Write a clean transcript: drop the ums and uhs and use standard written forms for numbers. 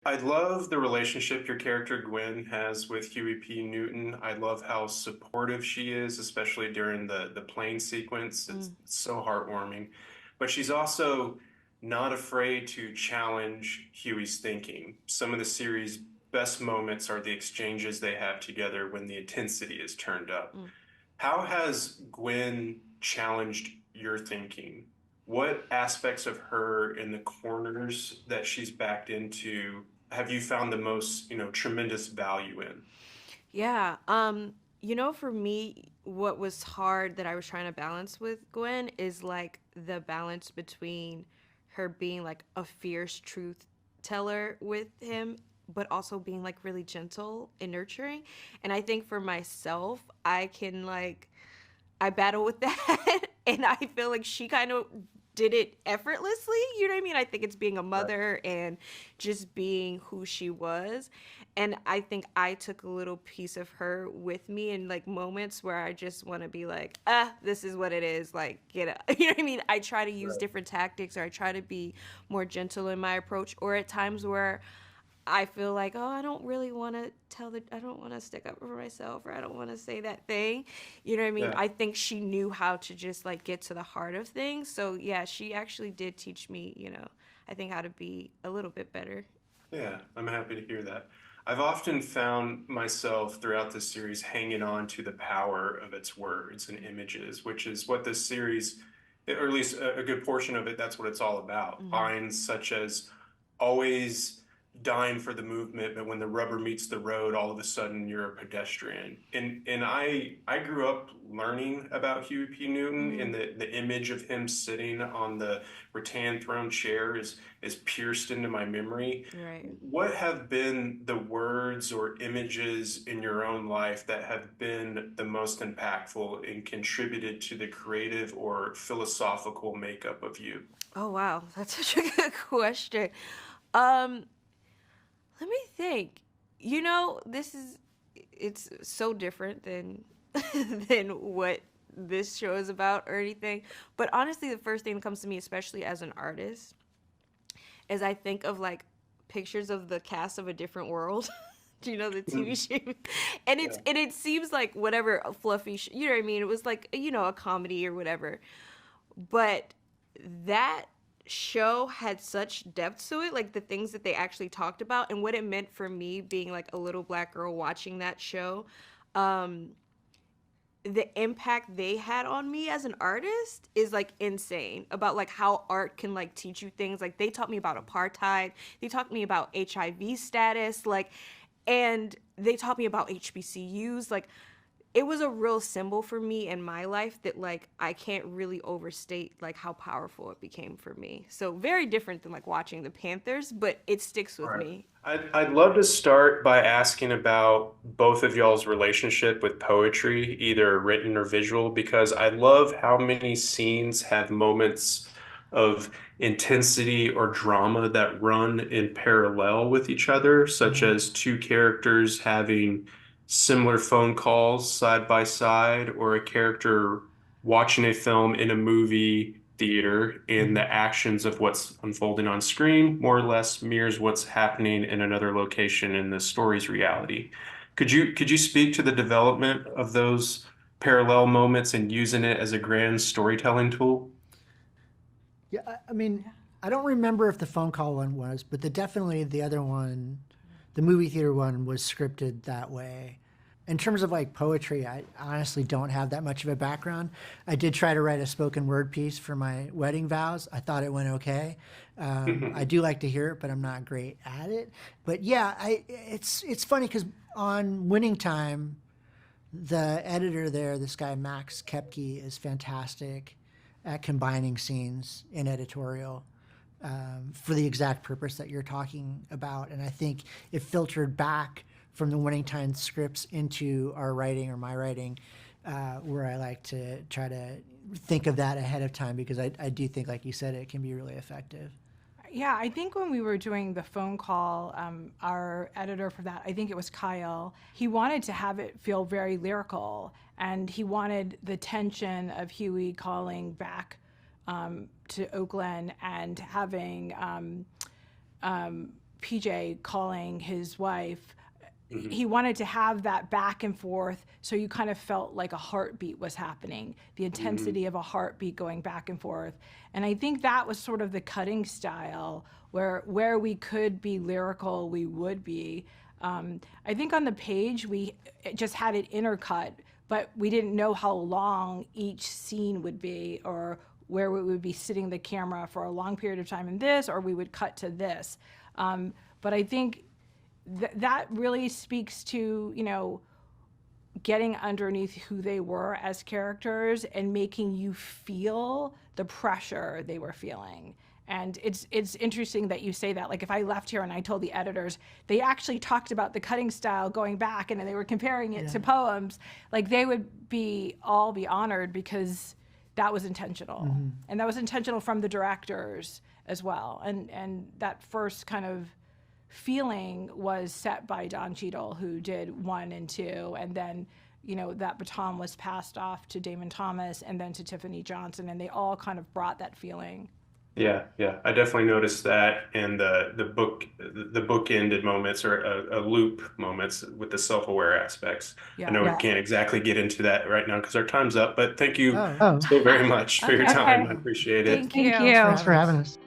I love the relationship your character Gwen has with Huey P. Newton. I love how supportive she is, especially during the plane sequence. It's Mm, so heartwarming. But she's also not afraid to challenge Huey's thinking. Some of the series' best moments are the exchanges they have together when the intensity is turned up. mm. How has Gwen challenged your thinking? What aspects of her in the corners that she's backed into have you found the most, tremendous value in? Yeah. For me, what was hard that I was trying to balance with Gwen is like the balance between her being like a fierce truth teller with him, but also being like really gentle and nurturing. And I think for myself, I battle with that. And I feel like she kind of did it effortlessly. You know what I mean? I think it's being a Right. mother and just being who she was. And I think I took a little piece of her with me in like moments where I just want to be like, this is what it is. Like, get it. You know what I mean? I try to use Right. different tactics, or I try to be more gentle in my approach, or at times where I feel like, oh, I don't really want to I don't want to stick up for myself, or I don't want to say that thing. You know what I mean? Yeah. I think she knew how to just like get to the heart of things. So yeah, she actually did teach me, I think how to be a little bit better. Yeah, I'm happy to hear that. I've often found myself throughout this series hanging on to the power of its words and images, which is what this series, or at least a good portion of it, that's what it's all about. Mm-hmm. Lines such as always dying for the movement, but when the rubber meets the road, all of a sudden you're a pedestrian. And I grew up learning about Huey P. Newton, Mm-hmm. and the image of him sitting on the rattan throne chair is pierced into my memory. Right. What have been the words or images in your own life that have been the most impactful and contributed to the creative or philosophical makeup of you? Oh wow, that's such a good question. Um, Let me think. This is it's so different than than what this show is about or anything. But honestly, the first thing that comes to me, especially as an artist, is I think of like pictures of the cast of A Different World. Do you know the TV Mm. show? And Yeah. it seems like whatever a fluffy, you know what I mean? It was like a comedy or whatever. But that show had such depth to it, like the things that they actually talked about and what it meant for me being like a little black girl watching that show. Um, the impact they had on me as an artist is like insane about like how art can like teach you things. Like they taught me about apartheid, they taught me about HIV status, like, and they taught me about HBCUs. Like it was a real symbol for me in my life that like I can't really overstate like how powerful it became for me. So very different than like watching the Panthers, but it sticks All with right. me. I'd love to start by asking about both of y'all's relationship with poetry, either written or visual, because I love how many scenes have moments of intensity or drama that run in parallel with each other, such Mhm. as two characters having similar phone calls side by side, or a character watching a film in a movie theater, and the Mhm. actions of what's unfolding on screen more or less mirrors what's happening in another location in the story's reality. Could you speak to the development of those parallel moments and using it as a grand storytelling tool? Yeah, I mean, I don't remember if the phone call one was, but definitely the other one, the movie theater one, was scripted that way. In terms of like poetry, I honestly don't have that much of a background. I did try to write a spoken word piece for my wedding vows. I thought it went okay. I do like to hear it, but I'm not great at it. But yeah, it's funny because on Winning Time, the editor there, this guy Max Kepke, is fantastic at combining scenes in editorial for the exact purpose that you're talking about. And I think it filtered back from the Winning Time scripts into our writing or my writing, where I like to try to think of that ahead of time because I do think, like you said, it can be really effective. Yeah, I think when we were doing the phone call, our editor for that, I think it was Kyle, he wanted to have it feel very lyrical, and he wanted the tension of Huey calling back to Oakland and having PJ calling his wife. Mhm. He wanted to have that back and forth, so you kind of felt like a heartbeat was happening, the intensity of a heartbeat going back and forth. And I think that was sort of the cutting style, where we could be lyrical, we would be. I think on the page we just had it intercut, but we didn't know how long each scene would be, or where we would be sitting the camera for a long period of time in this, or we would cut to this. But I think that really speaks to, you know, getting underneath who they were as characters and making you feel the pressure they were feeling. And it's interesting that you say that. Like, if I left here and I told the editors, they actually talked about the cutting style going back and they were comparing it to poems, like, they would all be honored, because that was intentional. And that was intentional from the directors as well. And that first kind of feeling was set by Don Cheadle, who did 1 and 2, and then, you know, that baton was passed off to Damon Thomas and then to Tiffany Johnson, and they all kind of brought that feeling. Yeah, I definitely noticed that, and the bookended moments, or a loop moments with the self-aware aspects. I know we can't exactly get into that right now because our time's up, but thank you so very much for your time. I appreciate it. Thank you. Thanks for having us.